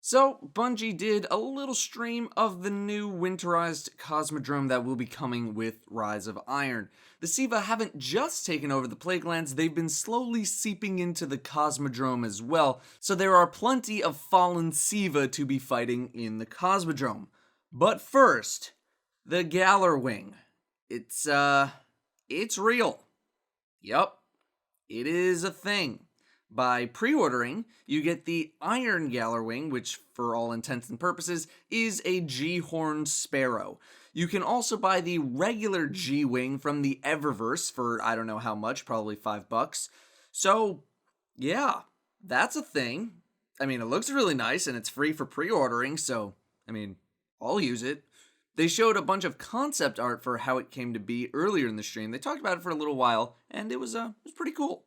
So, Bungie did a little stream of the new winterized Cosmodrome that will be coming with Rise of Iron. The SIVA haven't just taken over the Plaguelands, they've been slowly seeping into the Cosmodrome as well, so there are plenty of Fallen SIVA to be fighting in the Cosmodrome. But first, the Gjallarwing. It's real. Yup, it is a thing. By pre-ordering, you get the Iron Gjallarwing, which for all intents and purposes is a G-Horn Sparrow. You can also buy the regular G-Wing from the Eververse for I don't know how much, probably $5. So, yeah, that's a thing. I mean, it looks really nice and it's free for pre-ordering, so, I mean, I'll use it. They showed a bunch of concept art for how it came to be earlier in the stream. They talked about it for a little while, and it was pretty cool.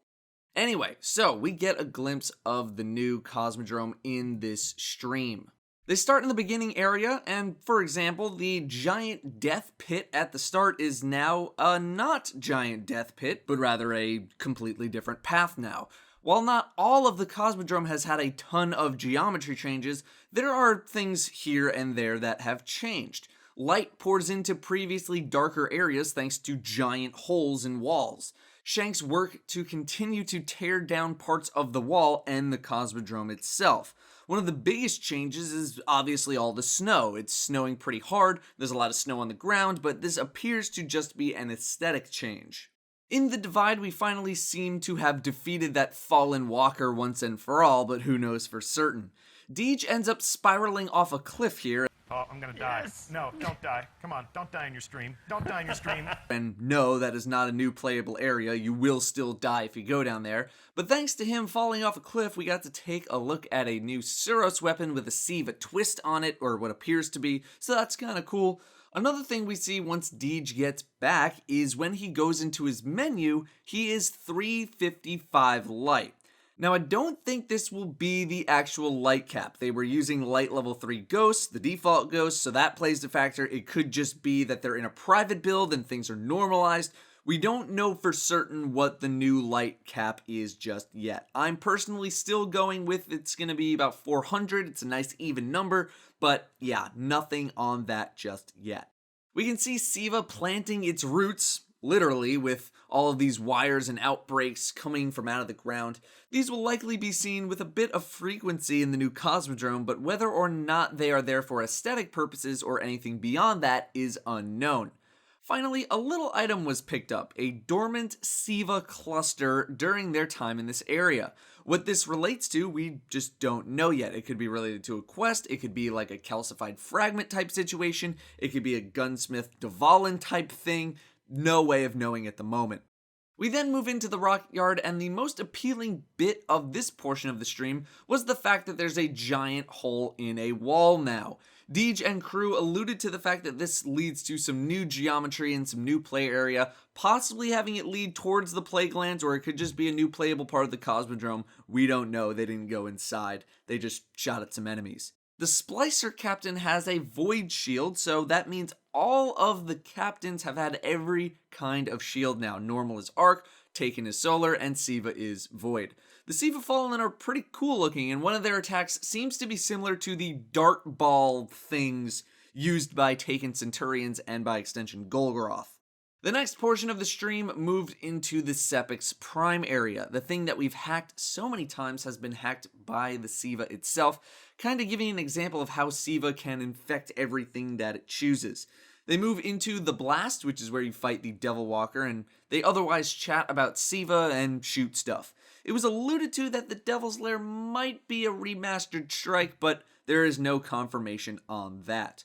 Anyway, so we get a glimpse of the new Cosmodrome in this stream. They start in the beginning area, and for example, the giant death pit at the start is now a not giant death pit, but rather a completely different path now. While not all of the Cosmodrome has had a ton of geometry changes, there are things here and there that have changed. Light pours into previously darker areas thanks to giant holes in walls. Shanks work to continue to tear down parts of the wall and the Cosmodrome itself. One of the biggest changes is obviously all the snow. It's snowing pretty hard, there's a lot of snow on the ground, but this appears to just be an aesthetic change. In the Divide, we finally seem to have defeated that fallen walker once and for all, but who knows for certain. Deej ends up spiraling off a cliff here. Oh, I'm gonna die. No, don't die. Come on, don't die in your stream. Don't die in your stream. And no, that is not a new playable area. You will still die if you go down there. But thanks to him falling off a cliff, we got to take a look at a new Suros weapon with a SIVA twist on it, or what appears to be, so that's kind of cool. Another thing we see once Deej gets back is when he goes into his menu, he is 355 light. Now, I don't think this will be the actual light cap. They were using light level 3 ghosts, the default ghost, so that plays a factor. It could just be that they're in a private build and things are normalized. We don't know for certain what the new light cap is just yet. I'm personally still going with it's going to be about 400. It's a nice even number, but yeah, nothing on that just yet. We can see SIVA planting its roots, literally, with all of these wires and outbreaks coming from out of the ground. These will likely be seen with a bit of frequency in the new Cosmodrome, but whether or not they are there for aesthetic purposes or anything beyond that is unknown. Finally, a little item was picked up, a dormant SIVA cluster during their time in this area. What this relates to, we just don't know yet. It could be related to a quest, it could be like a calcified fragment type situation, it could be a gunsmith Dvalin type thing. No way of knowing at the moment. We then move into the rock yard, and the most appealing bit of this portion of the stream was the fact that there's a giant hole in a wall now. Deej and crew alluded to the fact that this leads to some new geometry and some new play area, possibly having it lead towards the Plaguelands, or it could just be a new playable part of the Cosmodrome. We don't know, they didn't go inside, they just shot at some enemies. The Splicer captain has a void shield, so that means all of the captains have had every kind of shield now. Normal is arc, Taken is solar, and SIVA is void. The SIVA Fallen are pretty cool looking, and one of their attacks seems to be similar to the dart ball things used by Taken Centurions and by extension Golgoroth. The next portion of the stream moved into the Sepix Prime area. The thing that we've hacked so many times has been hacked by the SIVA itself, kind of giving an example of how SIVA can infect everything that it chooses. They move into the Blast, which is where you fight the Devil Walker, and they otherwise chat about SIVA and shoot stuff. It was alluded to that the Devil's Lair might be a remastered strike, but there is no confirmation on that.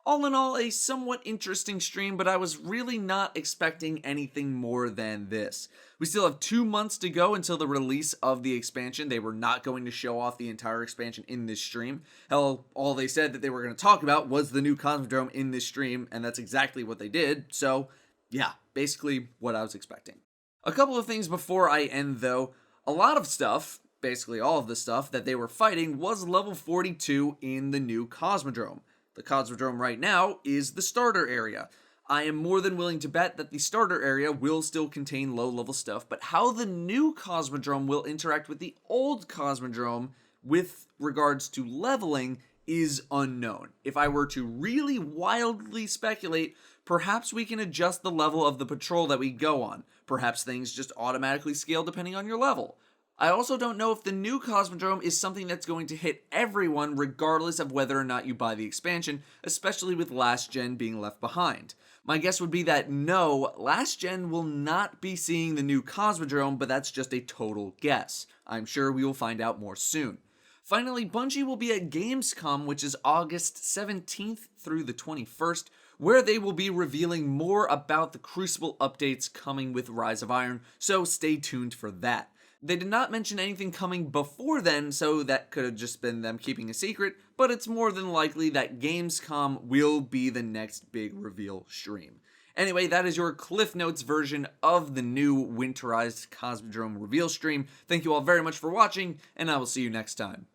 All in all, a somewhat interesting stream, but I was really not expecting anything more than this. We still have 2 months to go until the release of the expansion. They were not going to show off the entire expansion in this stream. Hell, all they said that they were going to talk about was the new Cosmodrome in this stream, and that's exactly what they did. So, yeah, basically what I was expecting. A couple of things before I end, though. A lot of stuff, basically all of the stuff that they were fighting was level 42 in the new Cosmodrome. The Cosmodrome right now is the starter area. I am more than willing to bet that the starter area will still contain low-level stuff, but how the new Cosmodrome will interact with the old Cosmodrome, with regards to leveling is unknown. If I were to really wildly speculate, perhaps we can adjust the level of the patrol that we go on. Perhaps things just automatically scale depending on your level. I also don't know if the new Cosmodrome is something that's going to hit everyone regardless of whether or not you buy the expansion, especially with last gen being left behind. My guess would be that no, last gen will not be seeing the new Cosmodrome, but that's just a total guess. I'm sure we will find out more soon. Finally, Bungie will be at Gamescom, which is August 17th through the 21st, where they will be revealing more about the Crucible updates coming with Rise of Iron, so stay tuned for that. They did not mention anything coming before then, so that could have just been them keeping a secret, but it's more than likely that Gamescom will be the next big reveal stream. Anyway, that is your Cliff Notes version of the new winterized Cosmodrome reveal stream. Thank you all very much for watching, and I will see you next time.